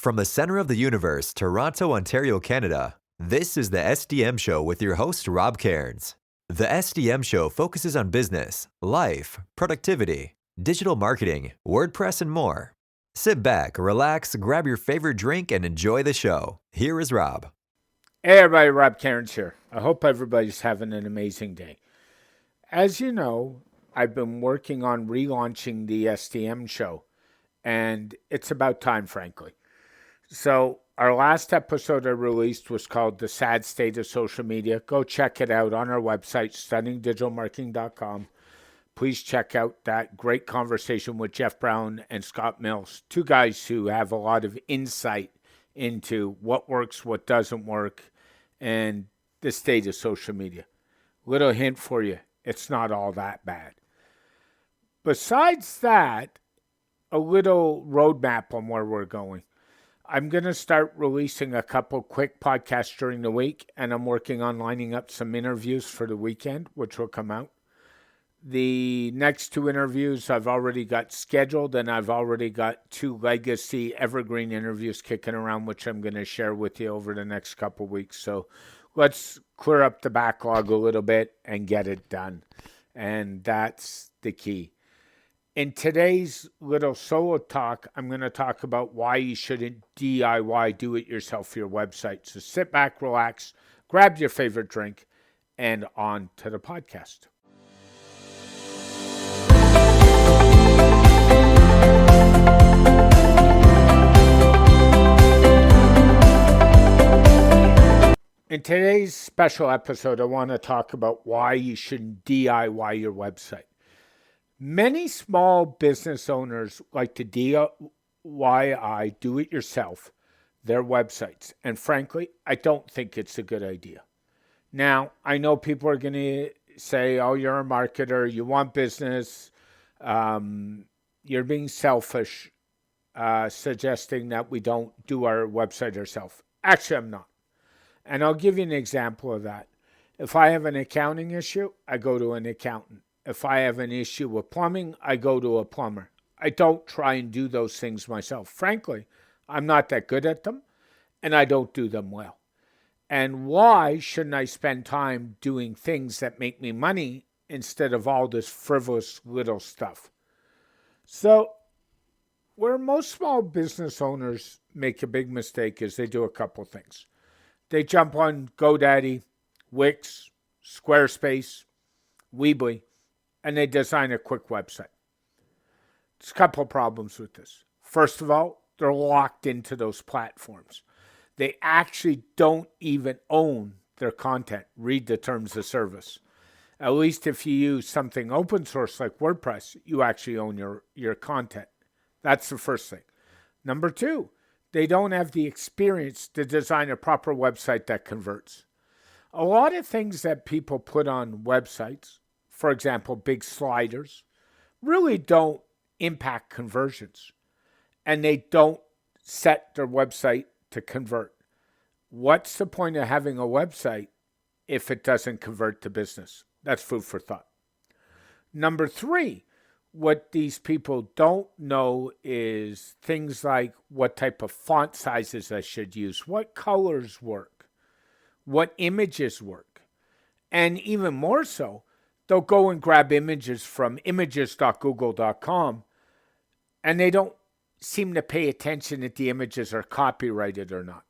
From the center of the universe, Toronto, Ontario, Canada, this is the SDM Show with your host, Rob Cairns. The SDM Show focuses on business, life, productivity, digital marketing, WordPress, and more. Sit back, relax, grab your favorite drink, and enjoy the show. Here is Rob. Hey everybody, Rob Cairns here. I hope everybody's having an amazing day. As you know, I've been working on relaunching the SDM Show, and it's about time, frankly. So our last episode I released was called The Sad State of Social Media. Go check it out on our website, stunningdigitalmarketing.com. Please check out that great conversation with Jeff Brown and Scott Mills, two guys who have a lot of insight into what works, what doesn't work, and the state of social media. Little hint for you, it's not all that bad. Besides that, a little roadmap on where we're going. I'm going to start releasing a couple quick podcasts during the week, and I'm working on lining up some interviews for the weekend, which will come out. The next two interviews I've already got scheduled, and I've already got two legacy evergreen interviews kicking around, which I'm going to share with you over the next couple weeks. So let's clear up the backlog a little bit and get it done. And that's the key. In today's little solo talk, I'm going to talk about why you shouldn't DIY, do it yourself for your website. So sit back, relax, grab your favorite drink, and on to the podcast. In today's special episode, I want to talk about why you shouldn't DIY your website. Many small business owners like to DIY, do it yourself, their websites. And frankly, I don't think it's a good idea. Now, I know people are going to say, oh, you're a marketer, you want business, you're being selfish, suggesting that we don't do our website ourselves. Actually, I'm not. And I'll give you an example of that. If I have an accounting issue, I go to an accountant. If I have an issue with plumbing, I go to a plumber. I don't try and do those things myself. Frankly, I'm not that good at them, and I don't do them well. And why shouldn't I spend time doing things that make me money instead of all this frivolous little stuff? So, where most small business owners make a big mistake is they do a couple things. They jump on GoDaddy, Wix, Squarespace, Weebly, and they design a quick website. There's a couple of problems with this. First of all, they're locked into those platforms. They actually don't even own their content. Read the terms of service. At least if you use something open source like WordPress, you actually own your content. That's the first thing. Number two, they don't have the experience to design a proper website that converts. A lot of things that people put on websites, for example, big sliders, really don't impact conversions. And they don't set their website to convert. What's the point of having a website if it doesn't convert to business? That's food for thought. Number three, what these people don't know is things like what type of font sizes I should use, what colors work, what images work. And even more so, they'll go and grab images from images.google.com and they don't seem to pay attention if the images are copyrighted or not.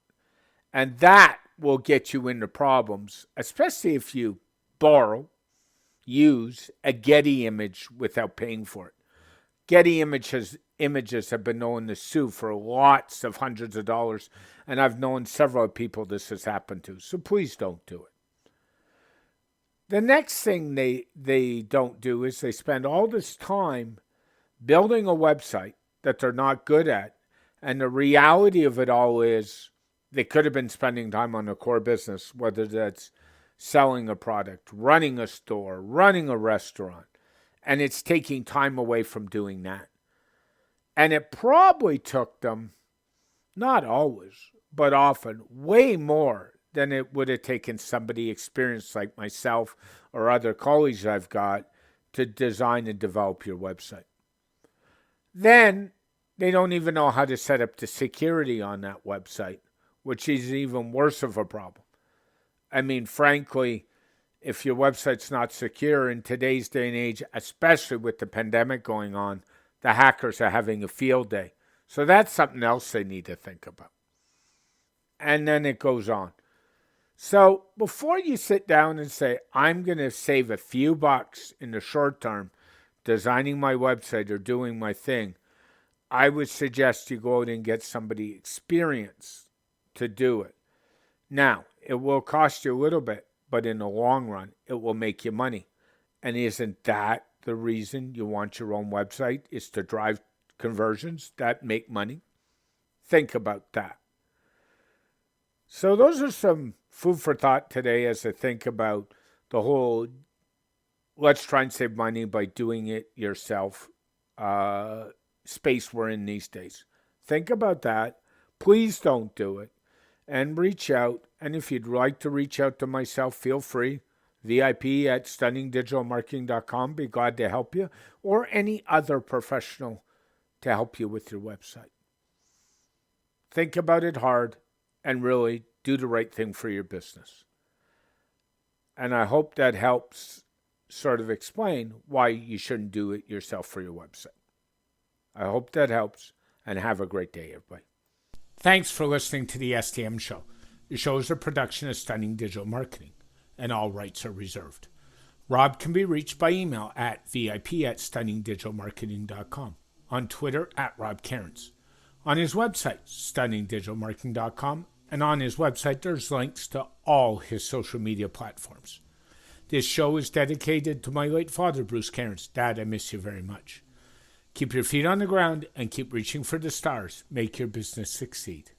And that will get you into problems, especially if you use a Getty image without paying for it. Getty images have been known to sue for lots of hundreds of dollars, and I've known several people this has happened to, so please don't do it. The next thing they don't do is they spend all this time building a website that they're not good at, and the reality of it all is they could have been spending time on a core business, whether that's selling a product, running a store, running a restaurant, and it's taking time away from doing that. And it probably took them, not always, but often, way more than it would have taken somebody experienced like myself or other colleagues I've got to design and develop your website. Then They don't even know how to set up the security on that website, which is even worse of a problem. I mean, frankly, if your website's not secure in today's day and age, especially with the pandemic going on, the hackers are having a field day. So that's something else they need to think about. And then it goes on. So before you sit down and say, I'm going to save a few bucks in the short term designing my website or doing my thing, I would suggest you go out and get somebody experienced to do it. Now, it will cost you a little bit, but in the long run, it will make you money. And isn't that the reason you want your own website, is to drive conversions that make money? Think about that. So those are some food for thought today as I think about the whole let's try and save money by doing it yourself space we're in these days. Think about that. Please don't do it. And reach out. And if you'd like to reach out to myself, feel free. VIP@stunningdigitalmarketing.com. Be glad to help you. Or any other professional to help you with your website. Think about it hard and really do the right thing for your business. And I hope that helps sort of explain why you shouldn't do it yourself for your website. I hope that helps, and have a great day, everybody. Thanks for listening to the SDM Show. The show is a production of Stunning Digital Marketing, and all rights are reserved. Rob can be reached by email at vip@stunningdigitalmarketing.com, on Twitter @RobCairns, on his website, stunningdigitalmarketing.com, and on his website there's links to all his social media platforms. This show is dedicated to my late father, Bruce Cairns. Dad, I miss you very much. Keep your feet on the ground and keep reaching for the stars. Make your business succeed.